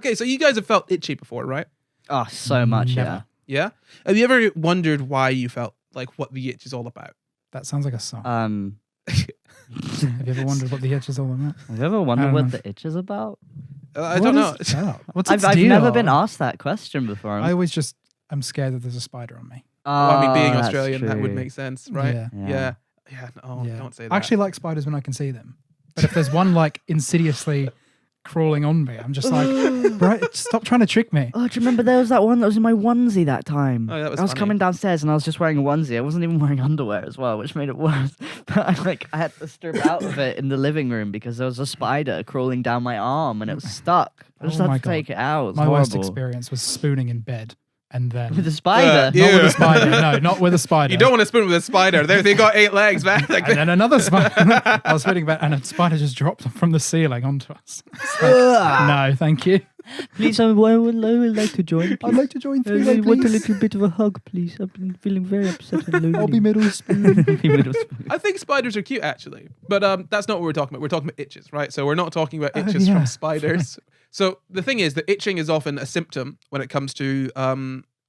Okay, so you guys have felt itchy before, right? Oh, so much, Never. Yeah? Have you ever wondered why you felt like what the itch is all about? That sounds like a song. yeah. Have you ever wondered what the itch is all about? Have you ever wondered don't what know. the itch is about? I don't know. What is it about? What's its I've deal? never been asked that question before. I always just, I'm scared that there's a spider on me. Well, I mean, being that's Australian, that would true. make sense, right? Yeah. Yeah. No, Yeah. don't say that. I actually like spiders when I can see them. But if there's one like insidiously crawling on me, I'm just like, bro, stop trying to trick me. Oh, do you remember there was that one that was in my onesie that time? Oh, that was I was funny. coming downstairs and I was just wearing a onesie. I wasn't even wearing underwear as well, which made it worse. But I had to strip out of it in the living room because there was a spider crawling down my arm and it was stuck. I just Oh had my to take God. it out. It was My worst horrible. experience was spooning in bed and then With a spider. Yeah. not with Ew. a spider. No, not with a spider. You don't want to spoon with a spider. They got 8 legs, man. Like, And then another spider. I was spooning bed and a spider just dropped from the ceiling onto us. It's like, no, thank you. Please, I would like to join. I'd like to join three-way, I want a please. little bit of a hug, please. I've been feeling very upset and lonely. I'll be middle spoon. Be middle spoon. I think spiders are cute, actually. But that's not what we're talking about. We're talking about itches, right? So we're not talking about Oh, itches yeah. from spiders. So the thing is that itching is often a symptom when it comes to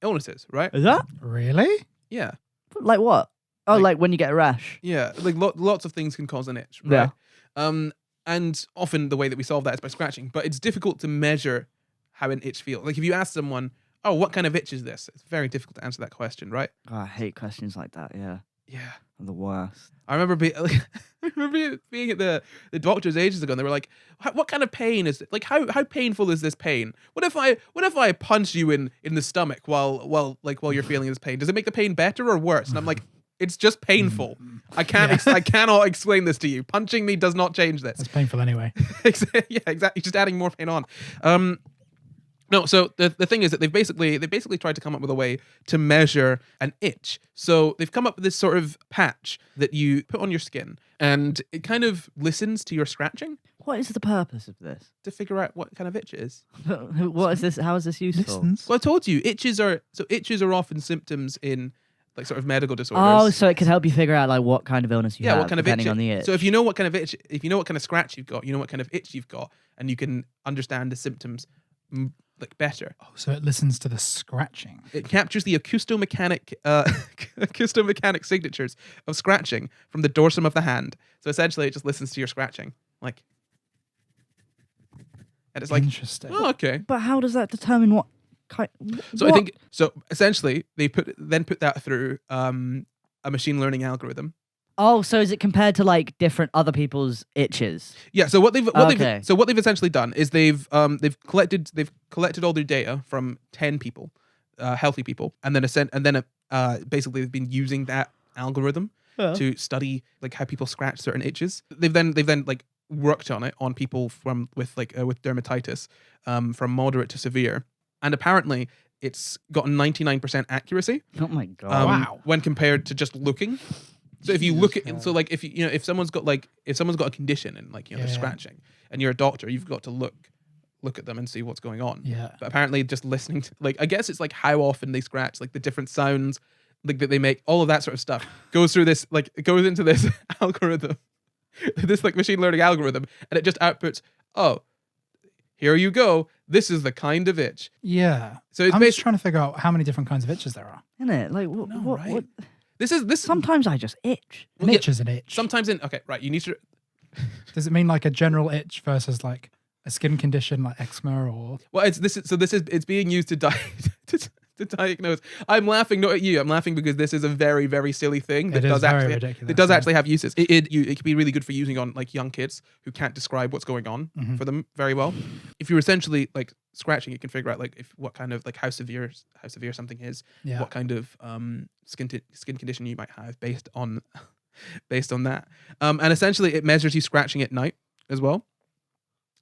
illnesses, right? Is that? Really? Yeah. Like what? Oh, Like- like when you get a rash. Yeah. Like lots of things can cause an itch, Yeah. right? And often the way that we solve that is by scratching. But it's difficult to measure how an itch feels. Like if you ask someone, oh, what kind of itch is this? It's very difficult to answer that question, right? Oh, I hate questions like that, yeah. Yeah. They're the worst. I remember being at the doctor's ages ago, and they were like, "What kind of pain is it? Like, how painful is this pain? What if I punch you in the stomach while you're feeling this pain? Does it make the pain better or worse?" And I'm like, "It's just painful. I cannot explain this to you. Punching me does not change this." That's painful anyway. Yeah, exactly. Just adding more pain on. No, so the thing is that they basically tried to come up with a way to measure an itch. So they've come up with this sort of patch that you put on your skin, and it kind of listens to your scratching What is the purpose of this? to figure out what kind of itch it is. What is this? How is this useful? Listens. Well, I told you, itches are often symptoms in like sort of medical disorders. Oh, so it could help you figure out like what kind of illness you have, what kind of depending itch? on the itch. So if you know what kind of itch, if you know what kind of scratch you've got, you know what kind of itch you've got, and you can understand the symptoms like better. Oh, so it listens to the scratching. It captures the acoustomechanic signatures of scratching from the dorsum of the hand. So essentially, it just listens to your scratching, like, and it's like, Interesting. oh, okay. But how does that determine what kind? So I think essentially they put that through a machine learning algorithm. Oh, so is it compared to like different other people's itches? Yeah. So what they've Okay. essentially done is they've collected all their data from 10 people, healthy people, and then basically they've been using that algorithm to study like how people scratch certain itches. They've then like worked on it on people with dermatitis, from moderate to severe, and apparently it's got 99% accuracy. Oh my god! Wow. When compared to just looking. So if you look at, so like if if someone's got a condition and like they're Yeah. scratching, and you're a doctor, you've got to look at them and see what's going on. Yeah. But apparently, just listening to I guess it's like how often they scratch, like the different sounds like that they make, all of that sort of stuff goes through this it goes into this algorithm, this like machine learning algorithm, and it just outputs, oh, here you go. This is the kind of itch. Yeah. So it's I'm just basically trying to figure out how many different kinds of itches there are. Isn't it? Like what? No, what, right? what? this. Sometimes I just itch. An Yeah. itch is an itch. Sometimes you need to. Does it mean like a general itch versus like a skin condition like eczema or? Well, it's being used to to diagnose. I'm laughing not at you. I'm laughing because this is a very, very silly thing that It is does very actually ridiculous, that does yeah. actually have uses. It could be really good for using on like young kids who can't describe what's going on for them very well. If you're essentially like scratching, you can figure out like what kind of like how severe something is, Yeah. what kind of skin condition you might have based on that. And essentially, it measures you scratching at night as well.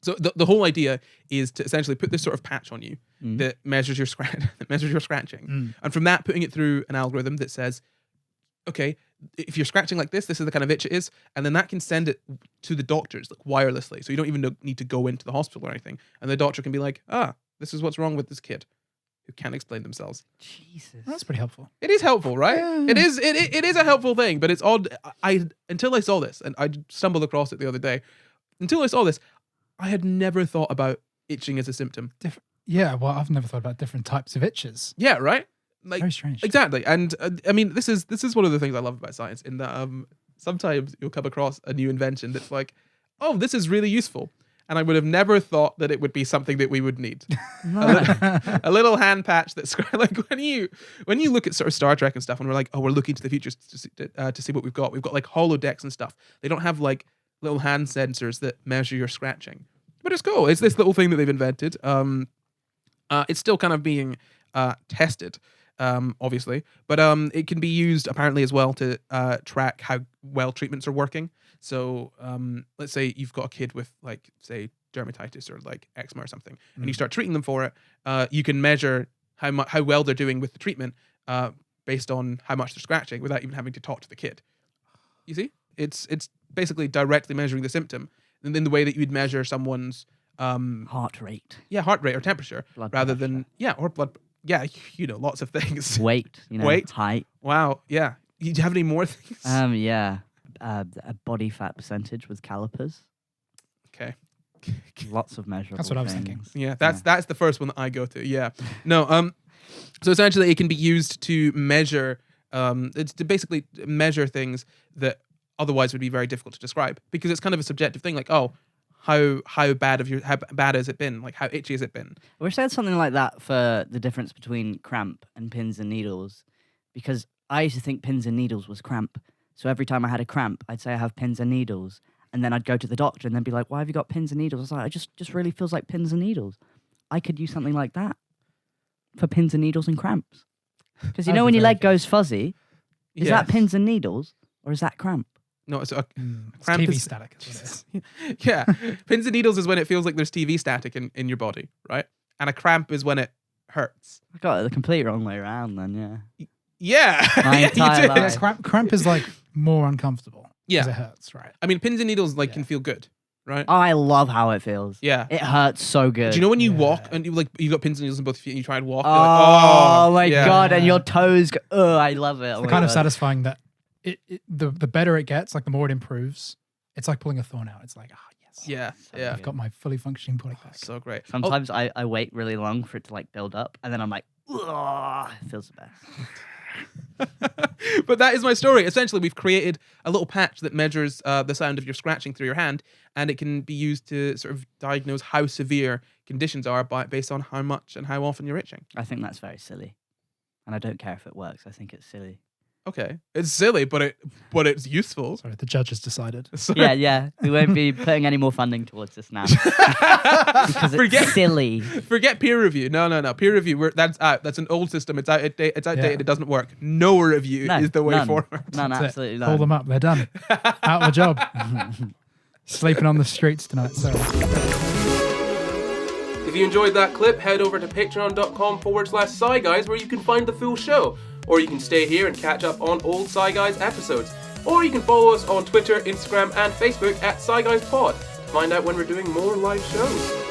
So the whole idea is to essentially put this sort of patch on you that measures your scratching, and from that putting it through an algorithm that says, okay, if you're scratching like this is the kind of itch it is, and then that can send it to the doctors like wirelessly, so you don't even need to go into the hospital or anything, and the doctor can be like, this is what's wrong with this kid who can't explain themselves. Jesus. That's pretty helpful. It is helpful, right? Yeah. It is a helpful thing, but it's odd. Until I saw this, and I stumbled across it the other day. Until I saw this, I had never thought about itching as a symptom. Yeah, well, I've never thought about different types of itches. Yeah, right. Like Very strange. exactly. And I mean, this is one of the things I love about science. In that sometimes you'll come across a new invention that's like, oh, this is really useful. And I would have never thought that it would be something that we would need. A little hand patch that's like when you look at sort of Star Trek and stuff, and we're like, oh, we're looking to the future to see what we've got. We've got like holodecks and stuff. They don't have like little hand sensors that measure your scratching, but it's cool. It's this little thing that they've invented. It's still kind of being tested, obviously, but it can be used apparently as well to track how well treatments are working. So let's say you've got a kid with like, say, dermatitis or like eczema or something, and you start treating them for it. You can measure how well they're doing with the treatment based on how much they're scratching without even having to talk to the kid. You see, it's basically directly measuring the symptom in the way that you'd measure someone's heart rate. Yeah, heart rate or temperature, Blood rather pressure. than or blood. Yeah, lots of things. Weight, Weight. height. Wow. Yeah. Do you have any more things? Yeah. A body fat percentage with calipers. Okay. Lots of measurable That's what I was things. thinking. Yeah, that's the first one that I go to. Yeah. No. So essentially, it can be used to measure. It's to basically measure things that otherwise would be very difficult to describe, because it's kind of a subjective thing. Like, oh, how bad has it been? Like, how itchy has it been? I wish I had something like that for the difference between cramp and pins and needles, because I used to think pins and needles was cramp. So every time I had a cramp, I'd say I have pins and needles, and then I'd go to the doctor and then be like, "Why have you got pins and needles?" I was like, "It just really feels like pins and needles." I could use something like that for pins and needles and cramps, because you know when your leg goes fuzzy, is that pins and needles or is that cramp? No, it's It's cramp TV is static. Is what it is. yeah. Pins and needles is when it feels like there's TV static in your body, right? And a cramp is when it hurts. I got it the complete wrong way around then, yeah. Yeah. My Yeah, you entire did. life. Yeah, cramp is like more uncomfortable. Yeah. Because it hurts, right? I mean, pins and needles can feel good, right? I love how it feels. Yeah. It hurts so good. Do you know when you Yeah. walk and you got pins and needles in both feet and you try and walk? Oh, you're like, my yeah. god, and your toes go, oh, I love it. It's Oh the my kind of God. satisfying that the better it gets, like the more it improves. It's like pulling a thorn out. It's like, yes. Yeah, yeah. I've got my fully functioning body back. So great. Sometimes I wait really long for it to like build up, and then I'm like, ugh, it feels the best. But that is my story. Essentially, we've created a little patch that measures the sound of your scratching through your hand, and it can be used to sort of diagnose how severe conditions are based on how much and how often you're itching. I think that's very silly, and I don't care if it works. I think it's silly. Okay, it's silly, but it's useful. Sorry, the judge has decided. So- Yeah. We won't be putting any more funding towards this now because it's silly. Forget peer review. No. Peer review. That's out. That's an old system. It's outdated. It's outdated. Yeah. It doesn't work. No review No, is the way none. forward. None, That's it. absolutely Call none. them up. They're done. Out of a job. Sleeping on the streets tonight. Sorry. If you enjoyed that clip, head over to patreon.com/SCI Guys, where you can find the full show. Or you can stay here and catch up on old SCI Guys episodes. Or you can follow us on Twitter, Instagram, and Facebook at SCI Guys Pod to find out when we're doing more live shows.